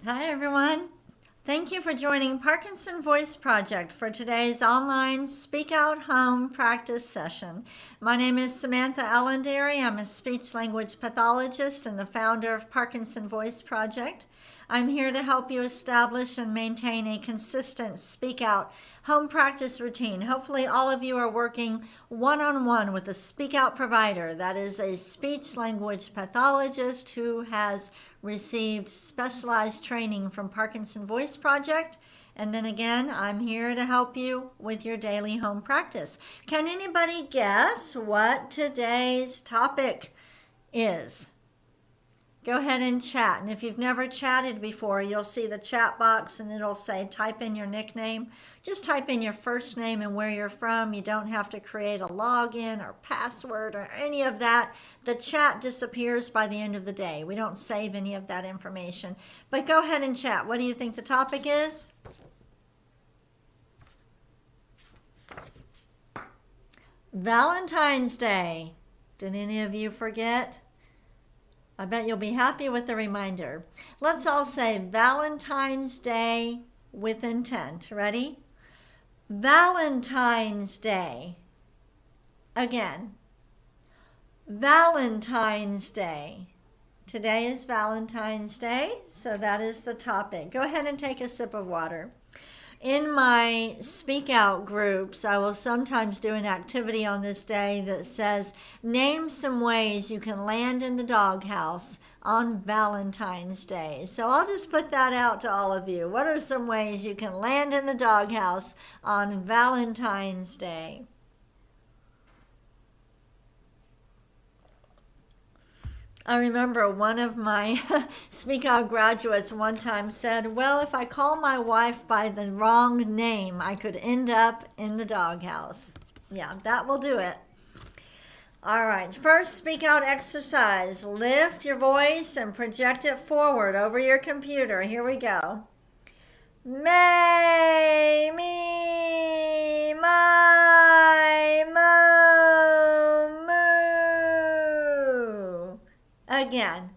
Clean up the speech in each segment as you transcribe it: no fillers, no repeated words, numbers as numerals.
Hi, everyone. Thank you for joining Parkinson Voice Project for today's online Speak Out Home practice session. My name is Samantha Allendary. I'm a speech language pathologist and the founder of Parkinson Voice Project. I'm here to help you establish and maintain a consistent Speak Out home practice routine. Hopefully, all of you are working one-on-one with a Speak Out provider. That is a speech language pathologist who has received specialized training from Parkinson Voice Project. And then again, I'm here to help you with your daily home practice. Can anybody guess what today's topic is? Go ahead and chat. And if you've never chatted before, you'll see the chat box and it'll say type in your nickname. Just type in your first name and where you're from. You don't have to create a login or password or any of that. The chat disappears by the end of the day. We don't save any of that information. But go ahead and chat. What do you think the topic is? Valentine's Day. Did any of you forget? I bet you'll be happy with the reminder. Let's all say Valentine's Day with intent. Ready? Valentine's Day. Again. Valentine's Day. Today is Valentine's Day, so that is the topic. Go ahead and take a sip of water. In my speak out groups, I will sometimes do an activity on this day that says, name some ways you can land in the doghouse on Valentine's Day. So I'll just put that out to all of you. What are some ways you can land in the doghouse on Valentine's Day? I remember one of my Speak Out graduates one time said, well, if I call my wife by the wrong name, I could end up in the doghouse. Yeah, that will do it. All right, first Speak Out exercise. Lift your voice and project it forward over your computer. Here we go. May, me, my, mo, moo. Again.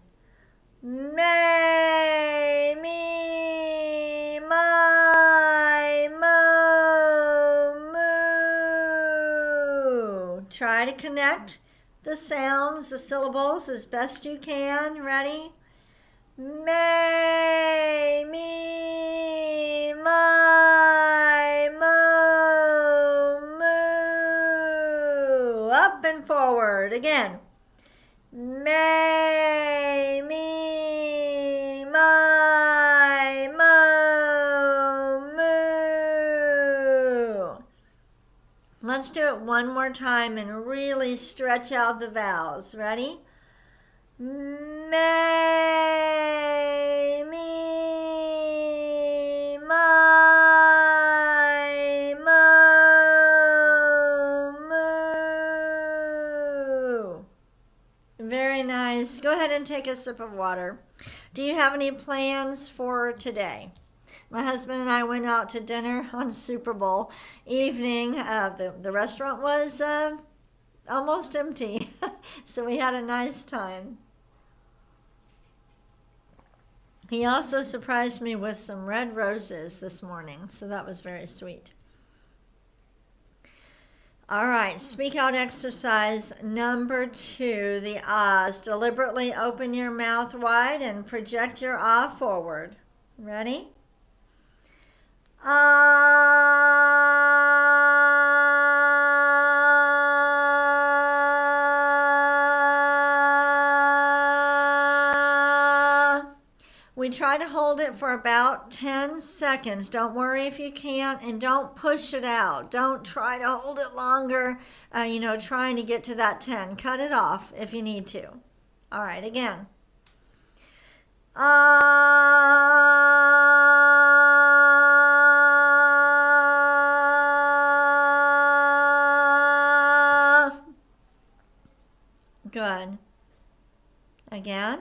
May, me, my, mo, moo. Try to connect the sounds, the syllables as best you can. Ready? May, me, my, mo, moo. Up and forward. Again. May, me, my, mo, moo. Let's do it one more time and really stretch out the vowels. Ready? May, me, my, mo, moo. Very nice. Go ahead and take a sip of water. Do you have any plans for today? My husband and I went out to dinner on Super Bowl evening. The restaurant was almost empty, so we had a nice time. He also surprised me with some red roses this morning, so that was very sweet. All right, speak out exercise number 2, the ahs. Deliberately open your mouth wide and project your ah forward. Ready? Ah. We try to hold it for about 10 seconds. Don't worry if you can't, and don't push it out. Don't try to hold it longer, trying to get to that 10. Cut it off if you need to. All right, again. Good. Again.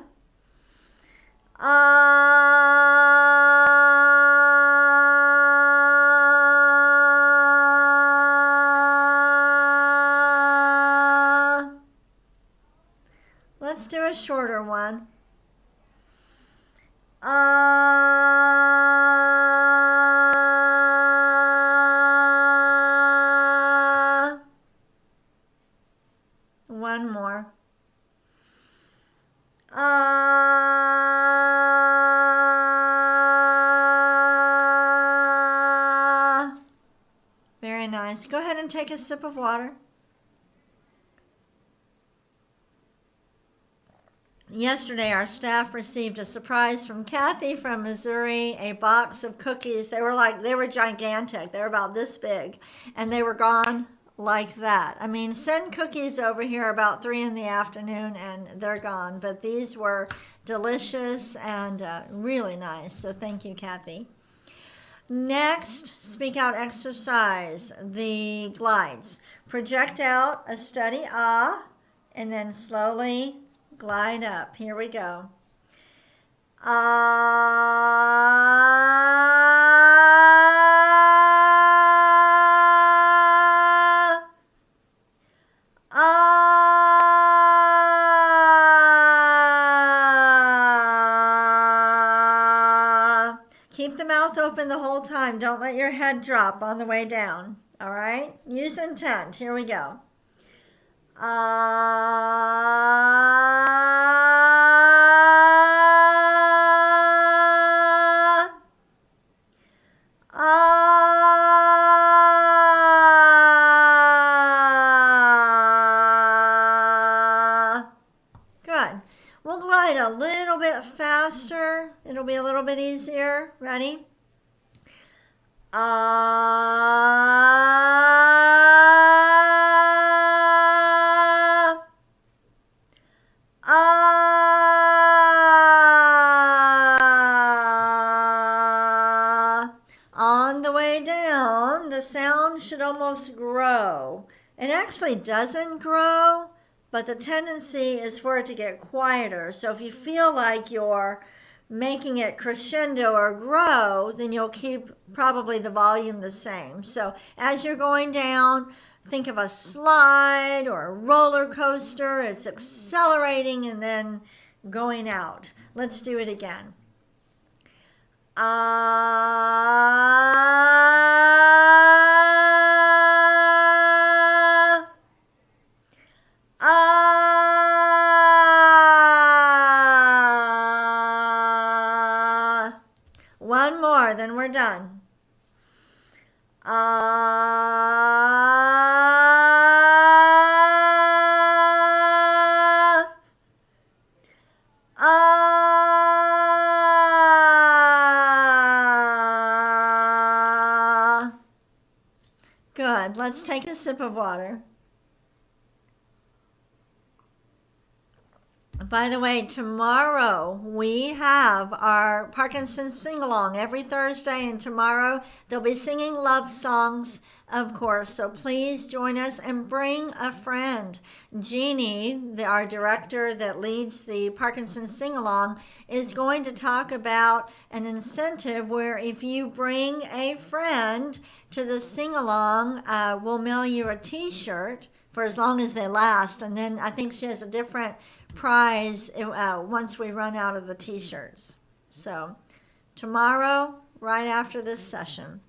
Let's do a shorter one. One more. Very nice. Go ahead and take a sip of water. Yesterday, our staff received a surprise from Kathy from Missouri, a box of cookies. They were gigantic. They were about this big, and they were gone like that. I mean, send cookies over here about 3 in the afternoon, and they're gone. But these were delicious and really nice. So thank you, Kathy. Next, speak out exercise, the glides. Project out a steady ah, and then slowly glide up. Here we go. Ah, ah. Keep the mouth open the whole time. Don't let your head drop on the way down. All right? Use intent. Here we go. Good. We'll glide a little bit faster. It'll be a little bit easier. Ready? On the way down, the sound should almost grow. It actually doesn't grow, but the tendency is for it to get quieter. So if you feel like you're making it crescendo or grow, then you'll keep probably the volume the same. So as you're going down, think of a slide or a roller coaster. It's accelerating and then going out. Let's do it again. One more, then we're done. Good. Let's take a sip of water. By the way, tomorrow we have our Parkinson sing-along every Thursday, and tomorrow they'll be singing love songs, of course, so please join us and bring a friend. Jeannie, our director that leads the Parkinson sing-along, is going to talk about an incentive where if you bring a friend to the sing-along, we'll mail you a t-shirt for as long as they last, and then I think she has a different prize once we run out of the t-shirts. So tomorrow, right after this session.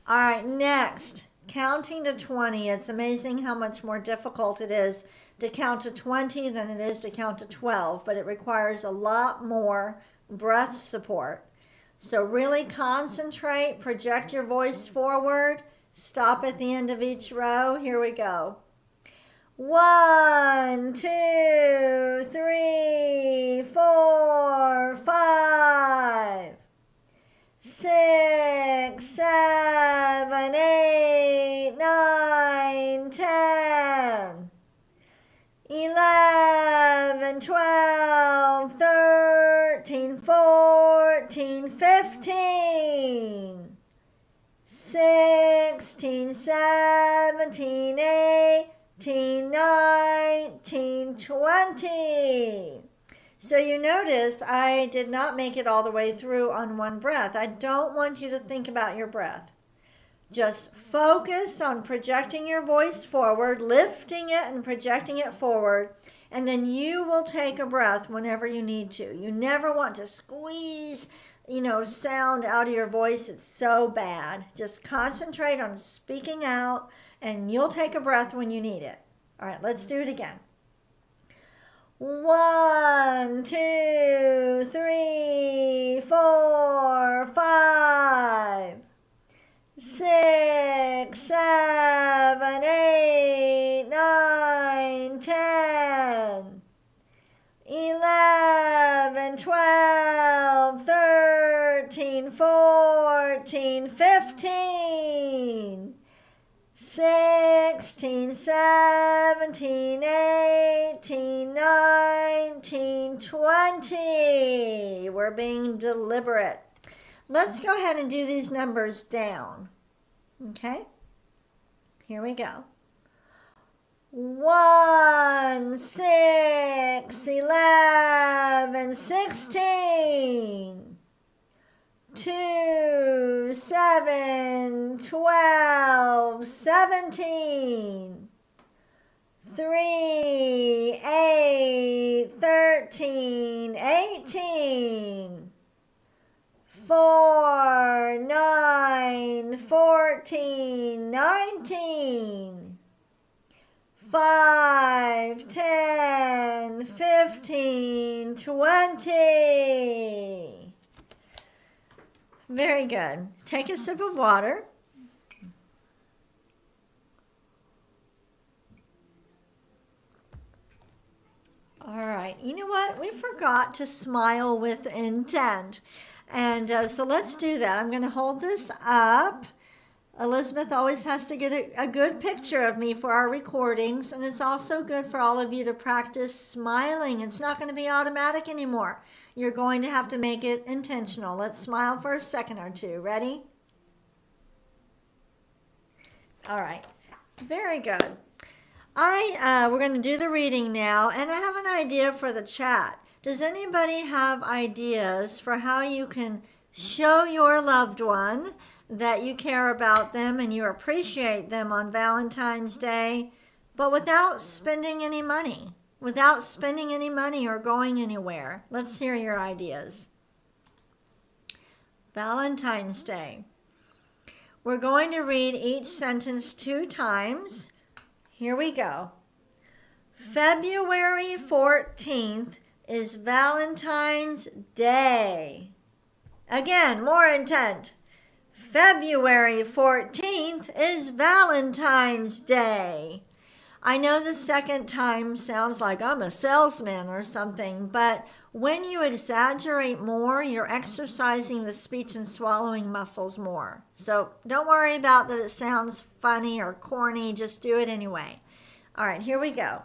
All right, next, counting to 20. It's amazing how much more difficult it is to count to 20 than it is to count to 12, but it requires a lot more breath support. So really concentrate, project your voice forward, stop at the end of each row. Here we go. 1, 2, 3, 4, 5, 6, 7, 8, 9, 10, 11, 12, 13, 14, 15, 16, 17, 18, 19, 20. So you notice I did not make it all the way through on one breath. I don't want you to think about your breath. Just focus on projecting your voice forward, lifting it and projecting it forward, and then you will take a breath whenever you need to. You never want to squeeze, sound out of your voice. It's so bad. Just concentrate on speaking out, and you'll take a breath when you need it. All right, let's do it again. 1, 2, 3, 4, 5, 6, 7, 8, 9, 10, 11, 12, 13, 14, 15, 16, 17, 18, 19, 20. We're being deliberate. Let's go ahead and do these numbers down. Okay? Here we go. 1, 6, 11, 16. 2, 7, 12, 17. 3, 8, 13, 18. 4, 9, 14, 19. 5, 10, 15, 20. Very good. Take a sip of water. All right. You know what? We forgot to smile with intent. And so let's do that. I'm going to hold this up. Elizabeth always has to get a good picture of me for our recordings, and it's also good for all of you to practice smiling. It's not going to be automatic anymore. You're going to have to make it intentional. Let's smile for a second or two. Ready? All right. Very good. We're going to do the reading now, and I have an idea for the chat. Does anybody have ideas for how you can show your loved one that you care about them and you appreciate them on Valentine's Day, but without spending any money? Without spending any money or going anywhere. Let's hear your ideas. Valentine's Day. We're going to read each sentence 2 times. Here we go. February 14th is Valentine's Day. Again, more intent. February 14th is Valentine's Day. I know the second time sounds like I'm a salesman or something, but when you exaggerate more, you're exercising the speech and swallowing muscles more. So don't worry about that it sounds funny or corny, just do it anyway. All right, here we go.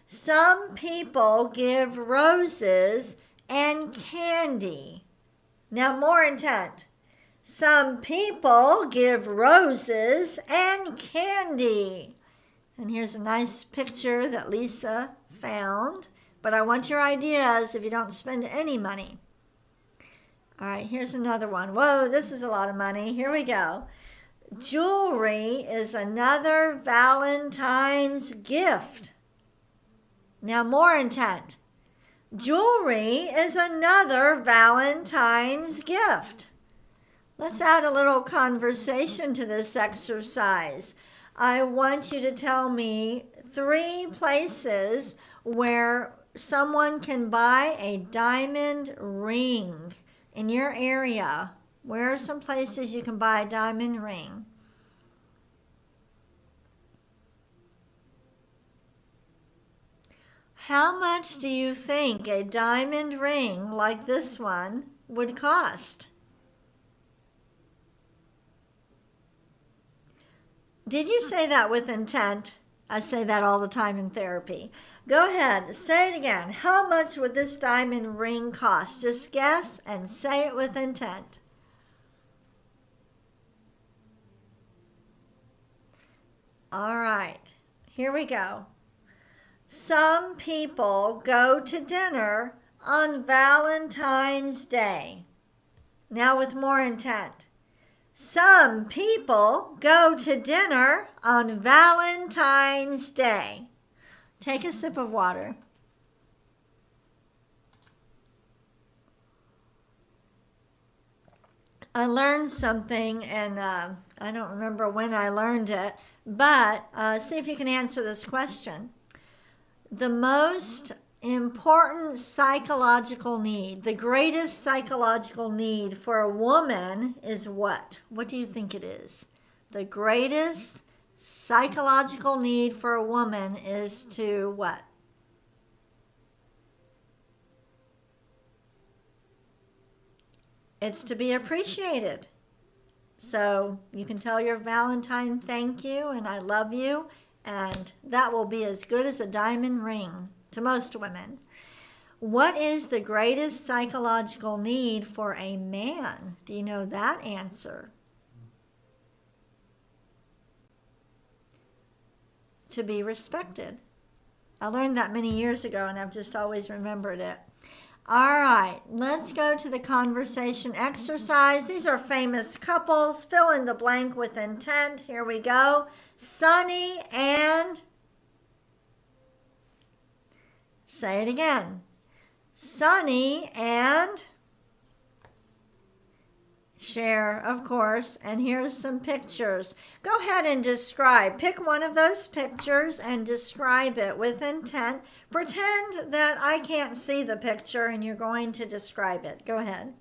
Some people give roses and candy. Now more intent. Some people give roses and candy. And here's a nice picture that Lisa found. But I want your ideas if you don't spend any money. All right, here's another one. Whoa, this is a lot of money. Here we go. Jewelry is another Valentine's gift. Now more intent. Jewelry is another Valentine's gift. Let's add a little conversation to this exercise. I want you to tell me 3 places where someone can buy a diamond ring in your area. Where are some places you can buy a diamond ring? How much do you think a diamond ring like this one would cost? Did you say that with intent? I say that all the time in therapy. Go ahead, say it again. How much would this diamond ring cost? Just guess and say it with intent. All right, here we go. Some people go to dinner on Valentine's Day. Now with more intent. Some people go to dinner on Valentine's Day. Take a sip of water. I learned something, and I don't remember when I learned it, But see if you can answer this question. The most important psychological need, the greatest psychological need for a woman is what? What do you think it is? The greatest psychological need for a woman is to what? It's to be appreciated. So you can tell your Valentine thank you and I love you, and that will be as good as a diamond ring to most women. What is the greatest psychological need for a man? Do you know that answer? To be respected. I learned that many years ago and I've just always remembered it. All right, let's go to the conversation exercise. These are famous couples. Fill in the blank with intent. Here we go. Sunny and... Say it again. Sunny and... Share, of course, and here's some pictures. Go ahead and describe. Pick one of those pictures and describe it with intent. Pretend that I can't see the picture and you're going to describe it. Go ahead.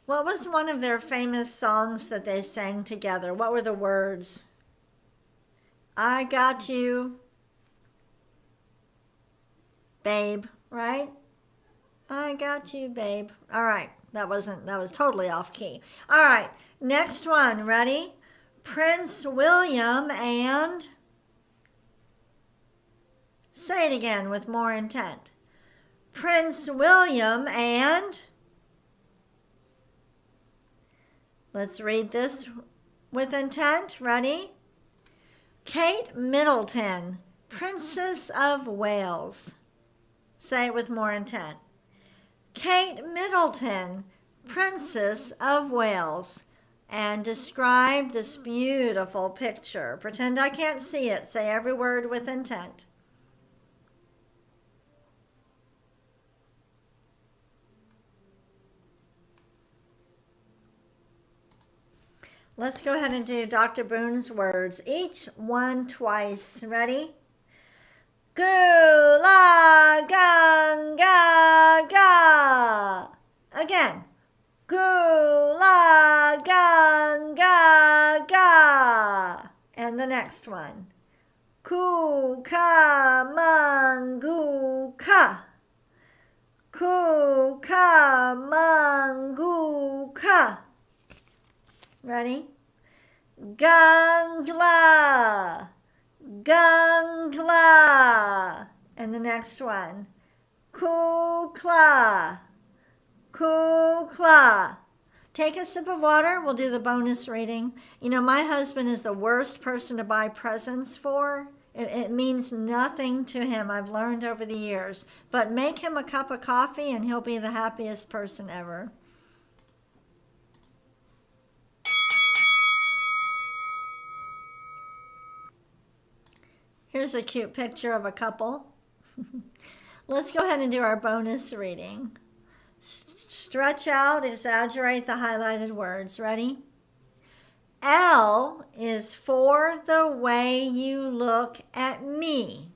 What was one of their famous songs that they sang together? What were the words? I got you, babe, right? I got you, babe. All right, that was totally off key. All right, next one, ready? Prince William and... Say it again with more intent. Prince William and... Let's read this with intent. Ready? Kate Middleton, Princess of Wales. Say it with more intent. Kate Middleton, Princess of Wales. And describe this beautiful picture. Pretend I can't see it. Say every word with intent. Let's go ahead and do Dr. Boone's words, each one twice. Ready? Gula ganga ga. Again. Gula ganga ga. And the next one. Kuka mangu ka. Kuka mangu ka. Ready? Gangla, gangla. And the next one. Kukla, kukla. Take a sip of water. We'll do the bonus reading. You know, my husband is the worst person to buy presents for. It means nothing to him, I've learned over the years. But make him a cup of coffee and he'll be the happiest person ever. Here's a cute picture of a couple. Let's go ahead and do our bonus reading. Stretch out, exaggerate the highlighted words. Ready? L is for the way you look at me.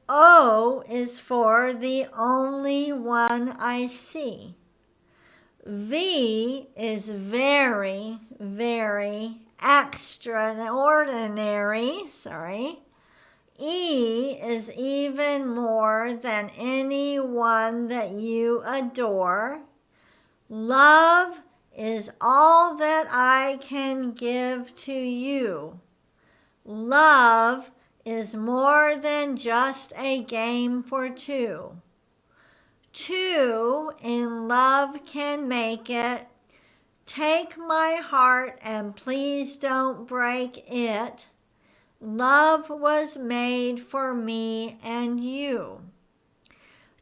O is for the only one I see. V is very, very extraordinary. E is even more than anyone that you adore. Love is all that I can give to you. Love is more than just a game for two. Two in love can make it. Take my heart and please don't break it. Love was made for me and you.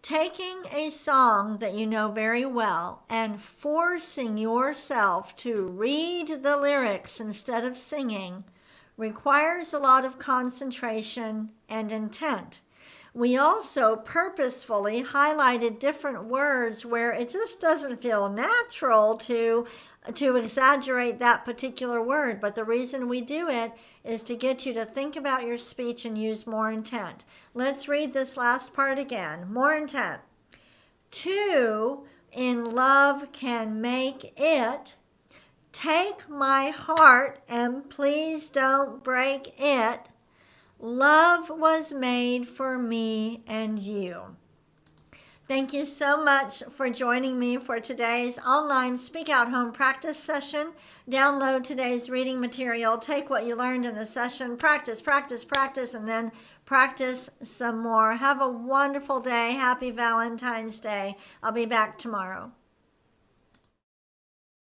Taking a song that you know very well and forcing yourself to read the lyrics instead of singing requires a lot of concentration and intent. We also purposefully highlighted different words where it just doesn't feel natural to exaggerate that particular word. But the reason we do it is to get you to think about your speech and use more intent. Let's read this last part again. More intent. Two in love can make it. Take my heart and please don't break it. Love was made for me and you. Thank you so much for joining me for today's online Speak Out Home practice session. Download today's reading material. Take what you learned in the session. Practice, practice, practice, and then practice some more. Have a wonderful day. Happy Valentine's Day. I'll be back tomorrow.